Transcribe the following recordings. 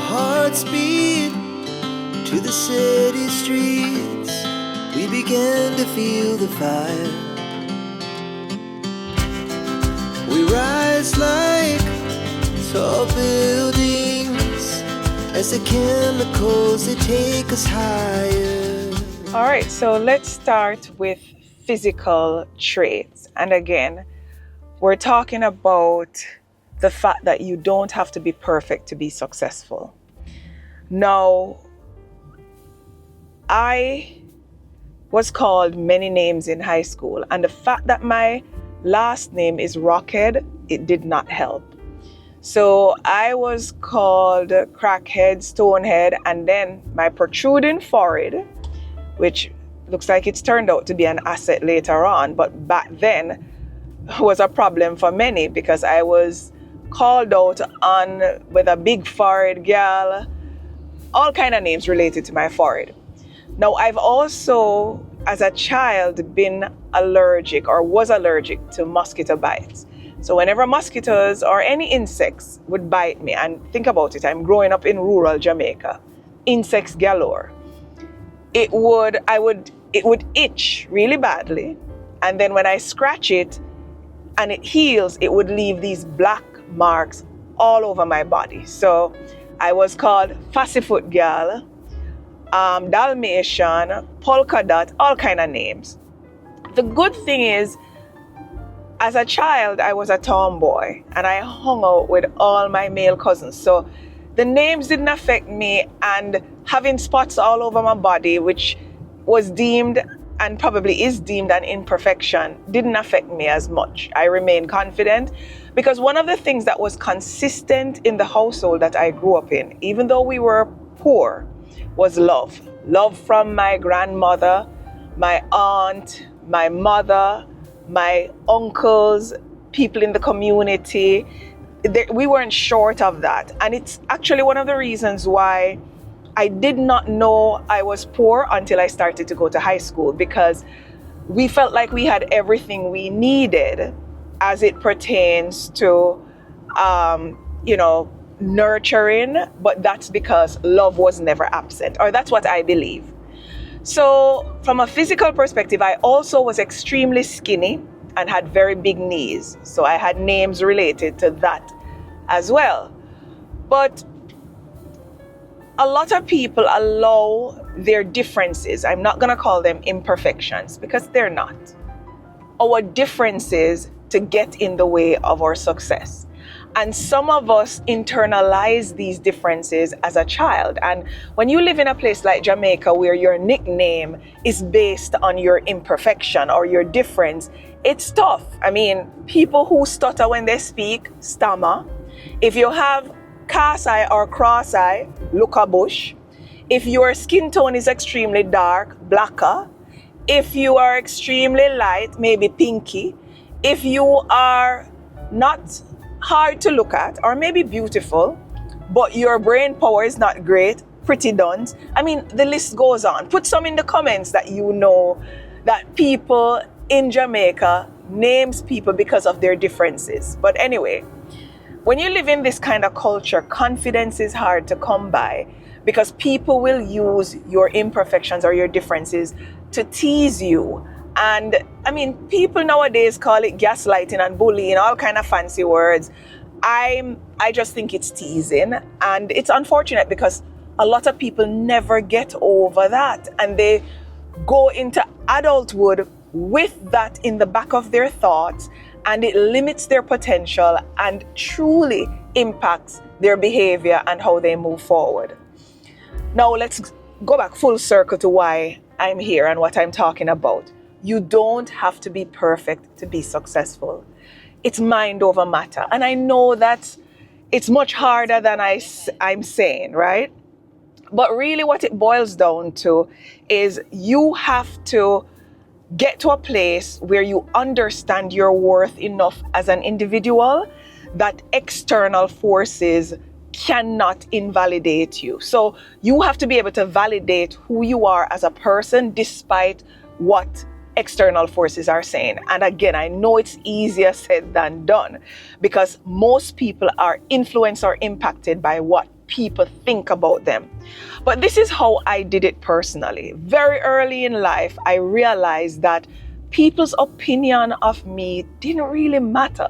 hearts beat to the city streets. We began to feel the fire. We rise like tall buildings as the chemicals, they take us higher. All right, so let's start with physical traits. And again, we're talking about the fact that you don't have to be perfect to be successful. Now, I was called many names in high school, and the fact that my last name is Rockhead, it did not help. So I was called Crackhead, Stonehead, and then my protruding forehead, which looks like it's turned out to be an asset later on, but back then was a problem for many because I was called out on with a big forehead girl, all kind of names related to my forehead. Now, I've also, as a child, been allergic or was allergic to mosquito bites. So whenever mosquitoes or any insects would bite me, and think about it, I'm growing up in rural Jamaica, insects galore. It would itch really badly, and then when I scratch it and it heals, it would leave these black marks all over my body. So I was called Fassyfoot Girl, Dalmatian, Polka Dot, all kind of names. The good thing is, as a child, I was a tomboy and I hung out with all my male cousins. So the names didn't affect me, and having spots all over my body, which was deemed and probably is deemed an imperfection, didn't affect me as much. I remained confident because one of the things that was consistent in the household that I grew up in, even though we were poor, was love. Love from my grandmother, my aunt, my mother, my uncles, people in the community. We weren't short of that. And it's actually one of the reasons why I did not know I was poor until I started to go to high school, because we felt like we had everything we needed as it pertains to, nurturing, but that's because love was never absent, or that's what I believe. So from a physical perspective, I also was extremely skinny and had very big knees. So I had names related to that as well. But a lot of people allow their differences, I'm not going to call them imperfections because they're not, our differences to get in the way of our success. And some of us internalize these differences as a child. And when you live in a place like Jamaica where your nickname is based on your imperfection or your difference, it's tough. I mean, people who stutter when they speak, stammer. If you have cast eye or cross eye, look a bush. If your skin tone is extremely dark, blacker. If you are extremely light, maybe pinky. If you are not hard to look at or maybe beautiful, but your brain power is not great, pretty dunce. I mean, the list goes on. Put some in the comments that you know that people in Jamaica names people because of their differences. But anyway, when you live in this kind of culture, confidence is hard to come by because people will use your imperfections or your differences to tease you. And I mean, people nowadays call it gaslighting and bullying, all kind of fancy words. I just think it's teasing, and it's unfortunate because a lot of people never get over that, and they go into adulthood with that in the back of their thoughts, and it limits their potential and truly impacts their behavior and how they move forward. Now let's go back full circle to why I'm here and what I'm talking about. You don't have to be perfect to be successful. It's mind over matter. And I know that it's much harder than I'm saying, right? But really what it boils down to is you have to get to a place where you understand your worth enough as an individual that external forces cannot invalidate you. So you have to be able to validate who you are as a person despite what external forces are saying. And again, I know it's easier said than done because most people are influenced or impacted by what people think about them. But this is how I did it personally. Very early in life, I realized that people's opinion of me didn't really matter,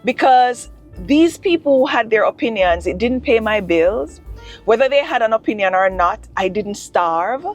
because these people who had their opinions, it didn't pay my bills. Whether they had an opinion or not, I didn't starve.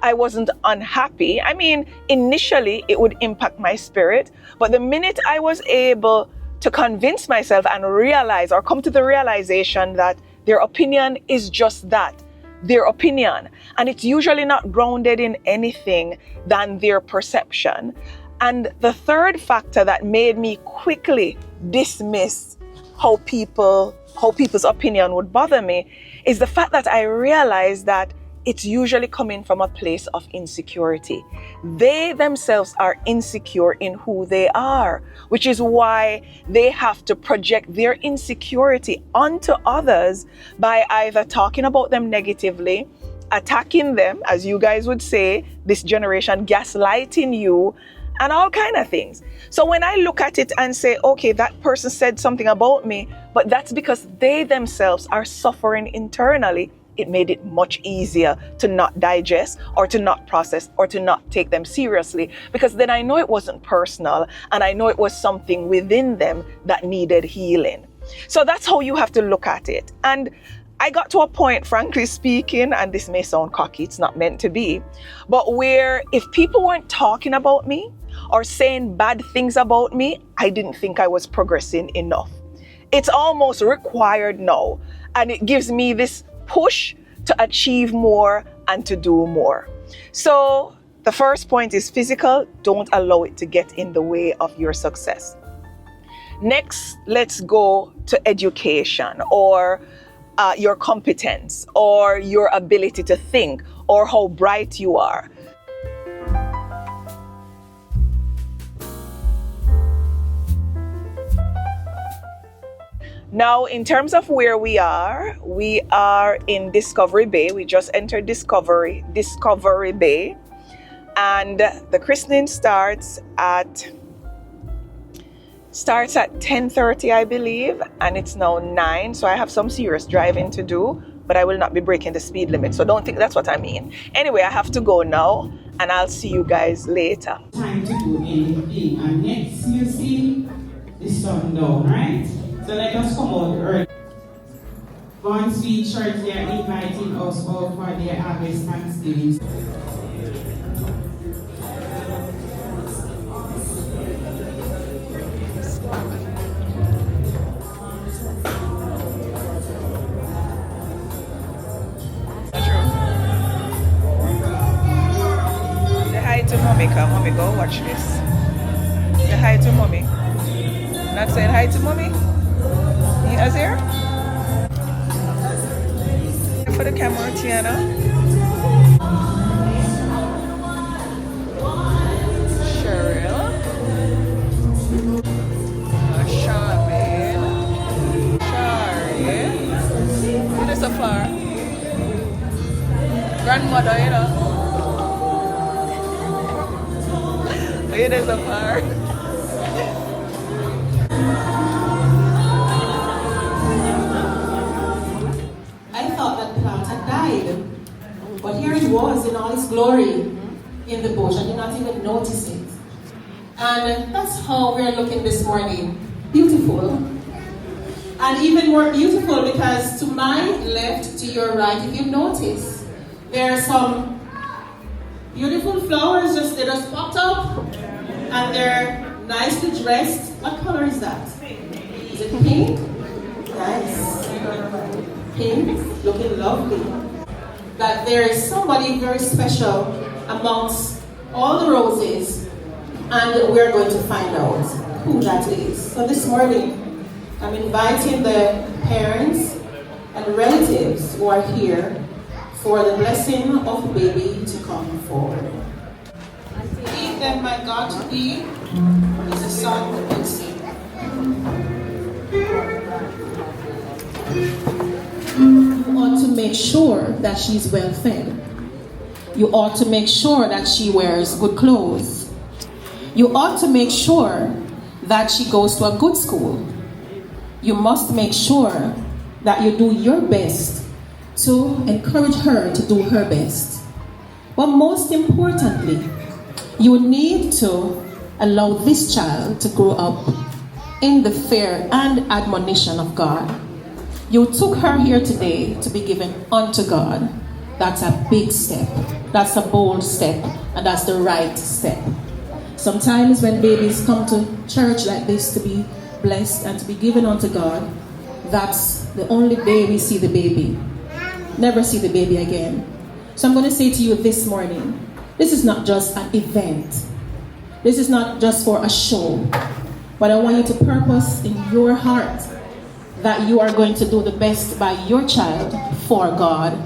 I wasn't unhappy. I mean, initially it would impact my spirit, but the minute I was able to convince myself and realize, or come to the realization, that their opinion is just that, their opinion, and it's usually not grounded in anything than their perception. And the third factor that made me quickly dismiss how people's opinion would bother me is the fact that I realized that it's usually coming from a place of insecurity. They themselves are insecure in who they are, which is why they have to project their insecurity onto others by either talking about them negatively, attacking them, as you guys would say, this generation, gaslighting you, and all kind of things. So when I look at it and say, okay, that person said something about me, but that's because they themselves are suffering internally, it made it much easier to not digest or to not process or to not take them seriously, because then I know it wasn't personal and I know it was something within them that needed healing. So that's how you have to look at it. And I got to a point, frankly speaking, and this may sound cocky, it's not meant to be, but where if people weren't talking about me or saying bad things about me, I didn't think I was progressing enough. It's almost required now, and it gives me this push to achieve more and to do more. So the first point is physical. Don't allow it to get in the way of your success. Next, let's go to education, or your competence, or your ability to think, or how bright you are. Now, in terms of where we are in Discovery Bay. We just entered Discovery Bay, and the christening starts at 10:30, I believe, and it's now 9. So I have some serious driving to do, but I will not be breaking the speed limit. So don't think that's what I mean. Anyway, I have to go now, and I'll see you guys later. Time to do anything, and next you see the sun down, right? So let us come out early. One sweet church, they are inviting us out for their harvest Thanksgiving. Say hi to mommy, come, mommy, go watch this. Say hi to mommy. Not saying hi to mommy? He is here? For the camera, Tiana. Cheryl. Charmaine. Shari. It is a flower. Grandmother, you know. It is a flower. But here it was in all its glory in the bush. I did not even notice it. And that's how we're looking this morning. Beautiful. And even more beautiful because to my left, to your right, if you notice, there are some beautiful flowers they just popped up. And they're nicely dressed. What color is that? Is it pink? Nice. Pink, looking lovely. That there is somebody very special amongst all the roses, and we're going to find out who that is. So this morning, I'm inviting the parents and relatives who are here for the blessing of the baby to come forward. Lead them, my God, to be is the Son of Mercy. You ought to make sure that she's well fed. You ought to make sure that she wears good clothes. You ought to make sure that she goes to a good school. You must make sure that you do your best to encourage her to do her best. But most importantly, you need to allow this child to grow up in the fear and admonition of God. You took her here today to be given unto God. That's a big step. That's a bold step. And that's the right step. Sometimes when babies come to church like this to be blessed and to be given unto God, that's the only day we see the baby. Never see the baby again. So I'm going to say to you this morning, this is not just an event. This is not just for a show. But I want you to purpose in your heart that you are going to do the best by your child for God.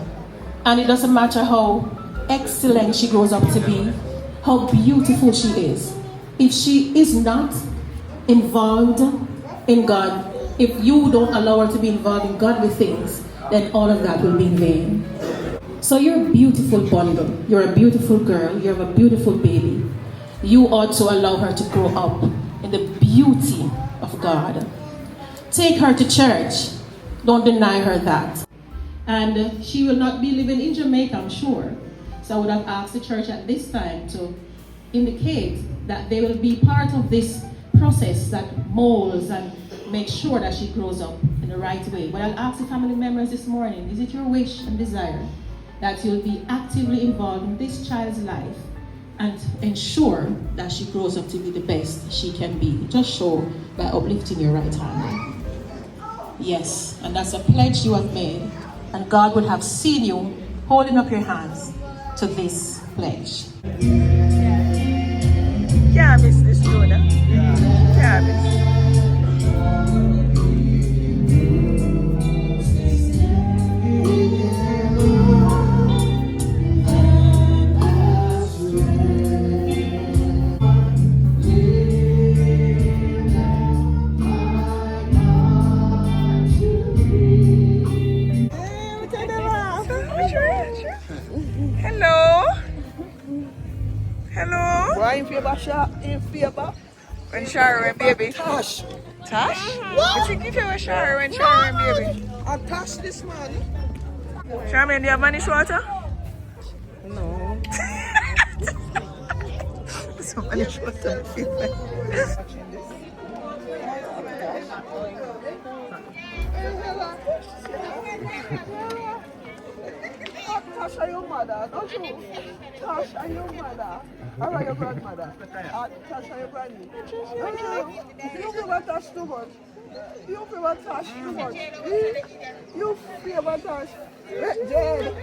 And it doesn't matter how excellent she grows up to be, how beautiful she is. If she is not involved in God, if you don't allow her to be involved in godly things, then all of that will be in vain. So you're a beautiful bundle. You're a beautiful girl. You have a beautiful baby. You ought to allow her to grow up in the beauty of God. Take her to church. Don't deny her that. And she will not be living in Jamaica, I'm sure. So I would have asked the church at this time to indicate that they will be part of this process that molds and makes sure that she grows up in the right way. But I'll ask the family members this morning, is it your wish and desire that you'll be actively involved in this child's life and ensure that she grows up to be the best she can be? Just show by uplifting your right hand. Yes, and that's a pledge you have made, and God will have seen you holding up your hands to this pledge. Can't miss this tune, huh? Can't miss. Hello. Hello. Why in favor, in favor? When Shara and baby. Tash. Tash? What? You think if you were Shara when Shara and baby? I tash this man. Charmaine, do you have vanish water? No. So vanish water. Tash are your mother, don't you? Tash are your mother. Or are your grandmother? Tash are your granny. Don't you? You favor Tash too much. You favor Tash too much. You favor Tash. Jade.